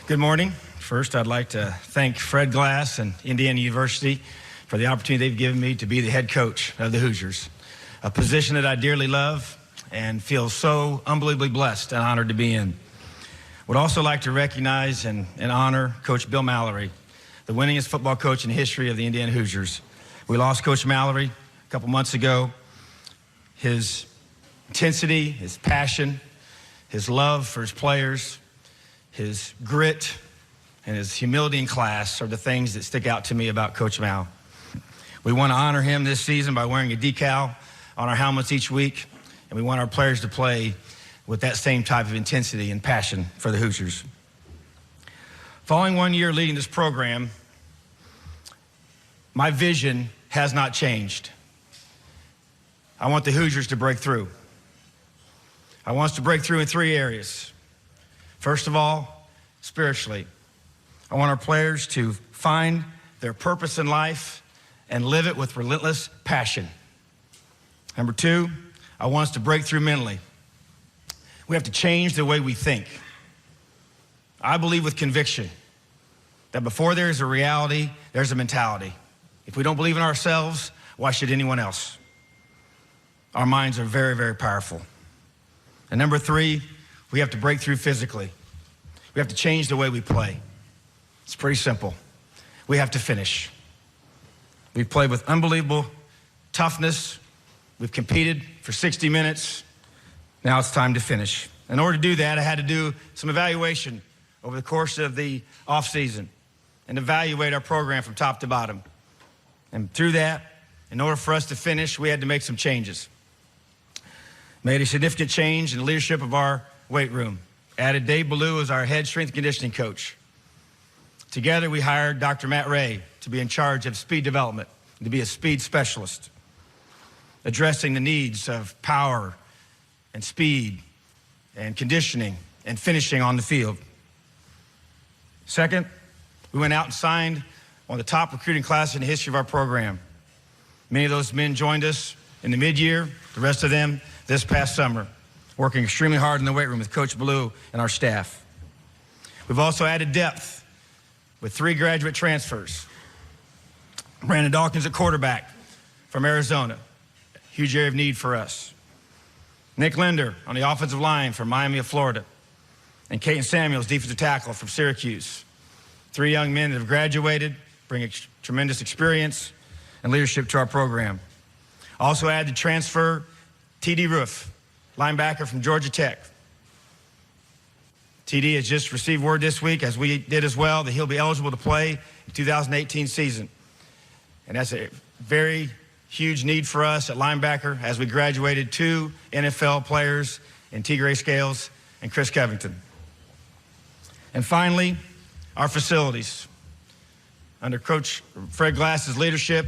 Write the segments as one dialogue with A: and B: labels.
A: Good morning. First, I'd like to thank Fred Glass and Indiana University for the opportunity they've given me to be the head coach of the Hoosiers, a position that I dearly love and feel so unbelievably blessed and honored to be in. Would also like to recognize and honor Coach Bill Mallory, the winningest football coach in the history of the Indiana Hoosiers. We lost Coach Mallory a couple months ago. His intensity, his passion, his love for his players, his grit, and his humility in class are the things that stick out to me about Coach Mal. We want to honor him this season by wearing a decal on our helmets each week, and we want our players to play with that same type of intensity and passion for the Hoosiers. Following 1 year leading this program, my vision has not changed. I want the Hoosiers to break through. I want us to break through in three areas. First of all, spiritually. I want our players to find their purpose in life and live it with relentless passion. Number two, I want us to break through mentally. We have to change the way we think. I believe with conviction that before there's a reality, there's a mentality. If we don't believe in ourselves, why should anyone else? Our minds are very, very powerful. And number three, we have to break through physically. We have to change the way we play. It's pretty simple. We have to finish. We've played with unbelievable toughness. We've competed for 60 minutes. Now it's time to finish. In order to do that, I had to do some evaluation over the course of the offseason and evaluate our program from top to bottom. And through that, in order for us to finish, we had to make some changes. Made a significant change in the leadership of our weight room. Added Dave Ballou as our head strength and conditioning coach. Together, we hired Dr. Matt Ray to be in charge of speed development, to be a speed specialist, addressing the needs of power and speed and conditioning and finishing on the field. Second, we went out and signed one of the top recruiting classes in the history of our program. Many of those men joined us in the mid-year, the rest of them this past summer, working extremely hard in the weight room with Coach Ballou and our staff. We've also added depth with 3 graduate transfers. Brandon Dawkins at quarterback from Arizona, huge area of need for us. Nick Linder on the offensive line from Miami of Florida. And Caden Samuels, defensive tackle from Syracuse. 3 young men that have graduated, bring tremendous experience and leadership to our program. Also added transfer TD Roof, linebacker from Georgia Tech. TD has just received word this week, as we did as well, that he'll be eligible to play the 2018 season. And that's a very huge need for us at linebacker as we graduated 2 NFL players in T. Gray Scales and Chris Covington. And finally, our facilities. Under Coach Fred Glass's leadership,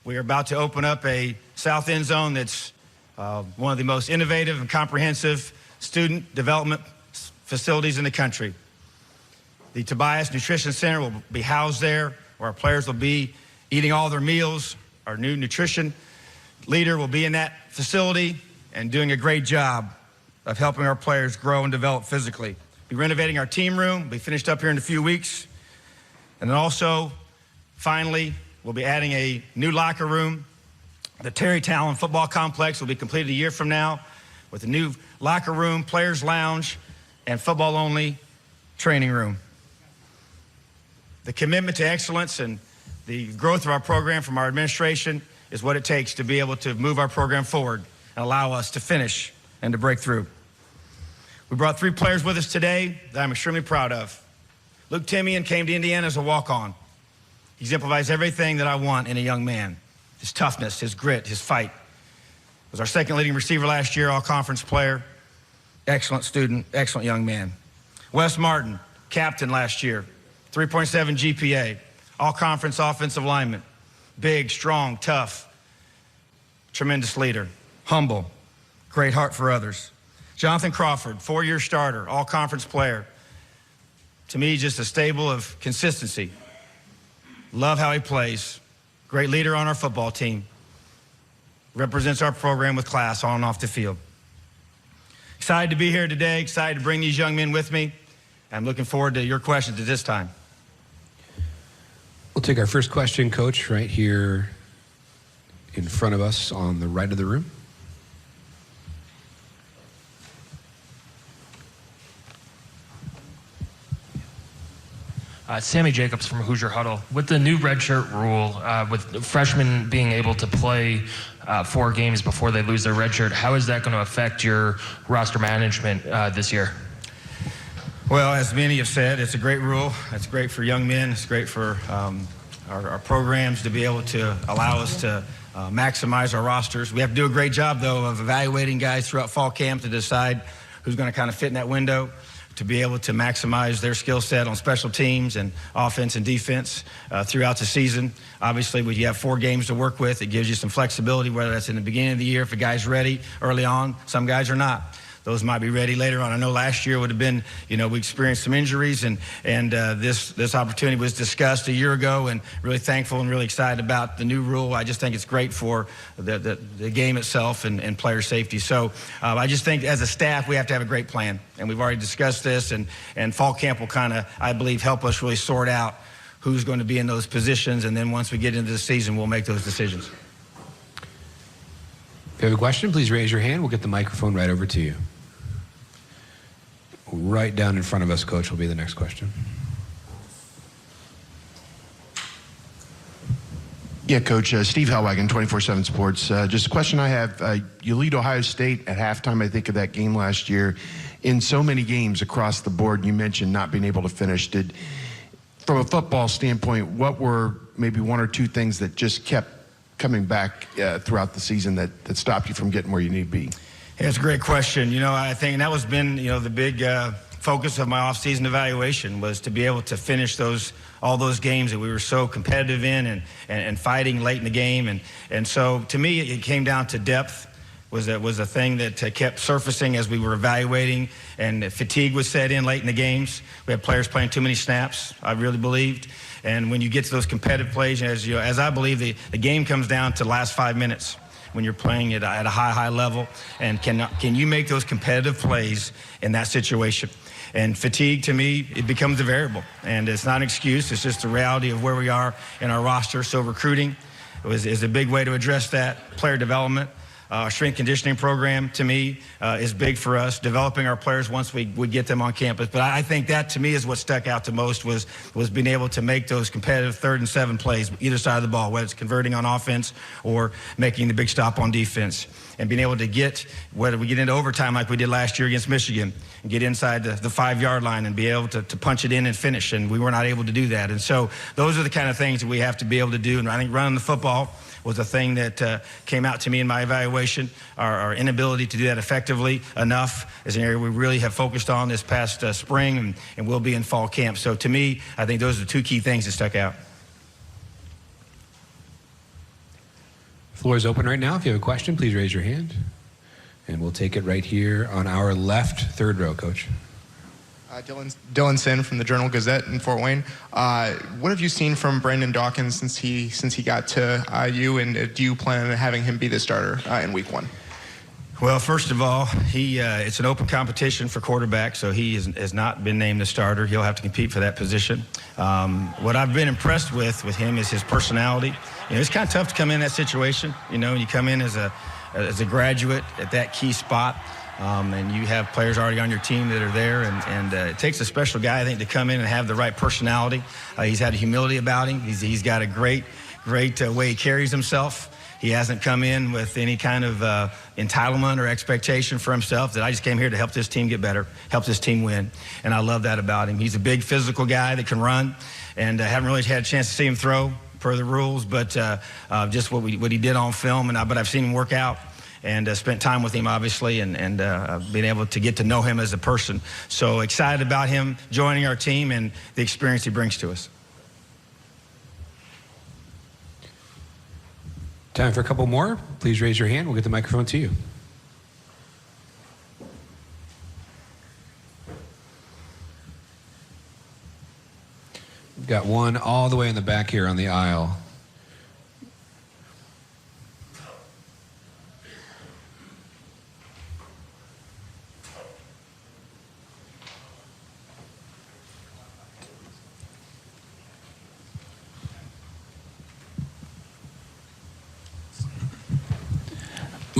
A: we are about to open up a south end zone that's one of the most innovative and comprehensive student development facilities in the country. The Tobias Nutrition Center will be housed there, where our players will be eating all their meals. Our new nutrition leader will be in that facility and doing a great job of helping our players grow and develop physically. We'll be renovating our team room. We'll be finished up here in a few weeks. And then also, finally, we'll be adding a new locker room. The Terry Talon Football Complex will be completed a year from now with a new locker room, players' lounge, and football-only training room. The commitment to excellence and the growth of our program from our administration is what it takes to be able to move our program forward and allow us to finish and to break through. We brought 3 players with us today that I'm extremely proud of. Luke Timian came to Indiana as a walk-on. He exemplifies everything that I want in a young man. His toughness, his grit, his fight. Was our second leading receiver last year, all-conference player. Excellent student, excellent young man. Wes Martin, captain last year, 3.7 GPA, all-conference offensive lineman. Big, strong, tough, tremendous leader, humble, great heart for others. Jonathan Crawford, 4-year starter, all-conference player. To me, just a stable of consistency. Love how he plays. Great leader on our football team. Represents our program with class on and off the field. Excited to be here today, excited to bring these young men with me. I'm looking forward to your questions at this time.
B: We'll take our first question, Coach, right here in front of us on the right of the room.
C: Sammy Jacobs from Hoosier Huddle. With the new redshirt rule, with freshmen being able to play 4 games before they lose their redshirt, how is that going to affect your roster management this year?
A: Well, as many have said, it's a great rule. It's great for young men. It's great for our programs to be able to allow us to maximize our rosters. We have to do a great job, though, of evaluating guys throughout fall camp to decide who's going to kind of fit in that window, to be able to maximize their skill set on special teams and offense and defense throughout the season. Obviously, when you have 4 games to work with, it gives you some flexibility, whether that's in the beginning of the year, if a guy's ready early on. Some guys are not. Those might be ready later on. I know last year would have been, we experienced some injuries, and this opportunity was discussed a year ago, and really thankful and really excited about the new rule. I just think it's great for the game itself and player safety. So I just think as a staff we have to have a great plan, and we've already discussed this, and fall camp will kind of, I believe, help us really sort out who's going to be in those positions, and then once we get into the season, we'll make those decisions.
B: If you have a question, please raise your hand. We'll get the microphone right over to you. Right down in front of us, Coach, will be the next question.
D: Yeah, Coach. Steve Hellwagon, 24/7 Sports. Just a question I have. You lead Ohio State at halftime, I think, of that game last year. In so many games across the board, you mentioned not being able to finish. From a football standpoint, what were maybe 1 or 2 things that just kept coming back throughout the season that stopped you from getting where you need to be?
A: Yeah, it's a great question. I think that was been, the big focus of my off-season evaluation was to be able to finish all those games that we were so competitive in and fighting late in the game. And so to me, it came down to depth was a thing that kept surfacing as we were evaluating, and fatigue was set in late in the games. We had players playing too many snaps, I really believed. And when you get to those competitive plays, as I believe, the game comes down to the last 5 minutes. When you're playing at a high level, and can you make those competitive plays in that situation? And fatigue, to me, it becomes a variable, and it's not an excuse. It's just the reality of where we are in our roster. So recruiting is a big way to address that. Player development, strength conditioning program, to me, is big for us, developing our players once we get them on campus. But I think that, to me, is what stuck out the most was being able to make those competitive 3rd and 7 plays, either side of the ball, whether it's converting on offense or making the big stop on defense. And being able to whether we get into overtime like we did last year against Michigan, and get inside the 5-yard line and be able to punch it in and finish, and we were not able to do that. And so those are the kind of things that we have to be able to do, and I think running the football was a thing that came out to me in my evaluation. Our inability to do that effectively enough is an area we really have focused on this past spring and will be in fall camp. So to me, I think those are the 2 key things that stuck out.
B: Floor is open right now. If you have a question, please raise your hand. And we'll take it right here on our left, 3rd row, Coach.
E: Dylan Sin from the Journal-Gazette in Fort Wayne. What have you seen from Brandon Dawkins since he got to IU, and do you plan on having him be the starter in week 1?
A: Well, first of all, it's an open competition for quarterback, so he has not been named the starter. He'll have to compete for that position. What I've been impressed with him is his personality. It's kind of tough to come in that situation. You come in as a graduate at that key spot. And you have players already on your team that are there, and it takes a special guy, I think, to come in and have the right personality. He's had humility about him. He's got a great way he carries himself. He hasn't come in with any kind of entitlement or expectation for himself that I just came here to help this team get better, help this team win, and I love that about him. He's a big physical guy that can run, and I haven't really had a chance to see him throw per the rules, but just what he did on film, but I've seen him work out. And spent time with him, obviously, and being able to get to know him as a person. So excited about him joining our team and the experience he brings to us.
B: Time for a couple more. Please raise your hand. We'll get the microphone to you. We've got one all the way in the back here on the aisle.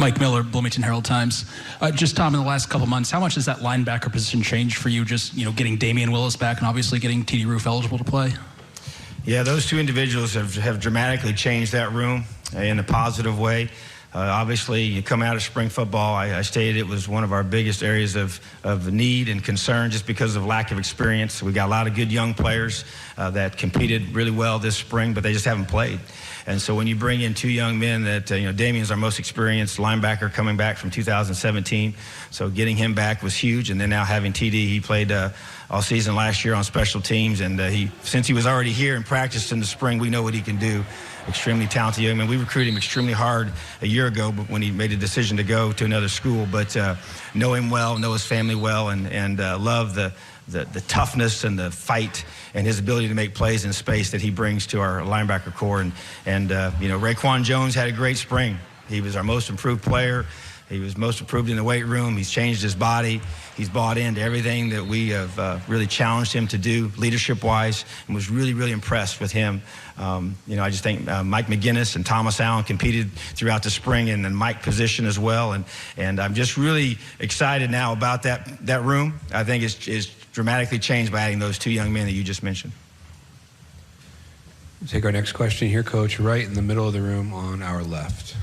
F: Mike Miller, Bloomington Herald-Times. Just, Tom, in the last couple months, how much has that linebacker position changed for you, just, getting Damian Willis back and obviously getting T.D. Roof eligible to play?
A: Yeah, those two individuals have dramatically changed that room in a positive way. Obviously, you come out of spring football, I stated it was one of our biggest areas of need and concern just because of lack of experience. We got a lot of good young players that competed really well this spring, but they just haven't played. And so when you bring in two young men that, Damian's our most experienced linebacker coming back from 2017. So getting him back was huge. And then now having TD, he played all season last year on special teams. And since he was already here and practiced in the spring, we know what he can do. Extremely talented young man. We recruited him extremely hard a year ago when he made a decision to go to another school. But know him well, know his family well, and love the toughness and the fight and his ability to make plays in space that he brings to our linebacker core. And Raekwon Jones had a great spring. He was our most improved player. He was most improved in the weight room. He's changed his body. He's bought into everything that we have really challenged him to do leadership-wise, and was really, really impressed with him. I just think Mike McGinnis and Thomas Allen competed throughout the spring in the Mike position as well. And I'm just really excited now about that room. I think it's dramatically changed by adding those two young men that you just mentioned.
B: We'll take our next question here, Coach, right in the middle of the room on our left.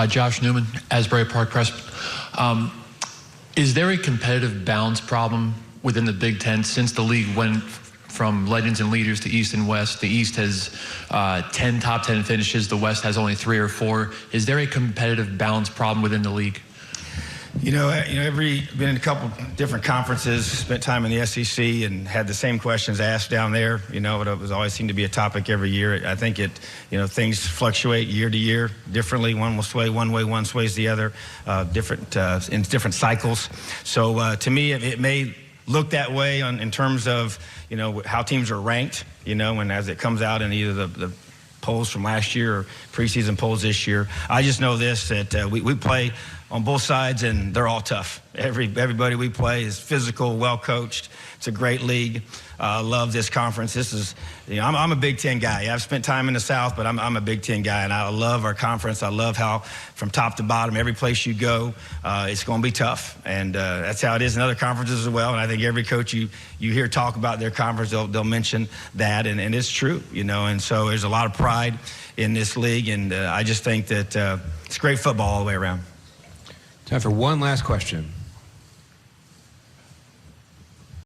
G: Josh Newman, Asbury Park Press. Is there a competitive balance problem within the Big Ten since the league went from legends and leaders to East and West? The East has 10 top 10 finishes. The West has only 3 or 4. Is there a competitive balance problem within the league?
A: Been in a couple different conferences, spent time in the SEC, and had the same questions asked down there. It was always seemed to be a topic every year. I think things fluctuate year to year differently. One will sway one way, one sways the other, in different cycles. So to me, it may look that way in terms of how teams are ranked. And as it comes out in either the polls from last year or preseason polls this year, I just know this, that we play on both sides, and they're all tough. Everybody we play is physical, well coached. It's a great league. I love this conference. This is, I'm a Big Ten guy. Yeah, I've spent time in the South, but I'm a Big Ten guy, and I love our conference. I love how, from top to bottom, every place you go, it's going to be tough, and that's how it is in other conferences as well. And I think every coach you hear talk about their conference, they'll mention that, and it's true, And so there's a lot of pride in this league, and I just think that it's great football all the way around.
B: Time for one last question.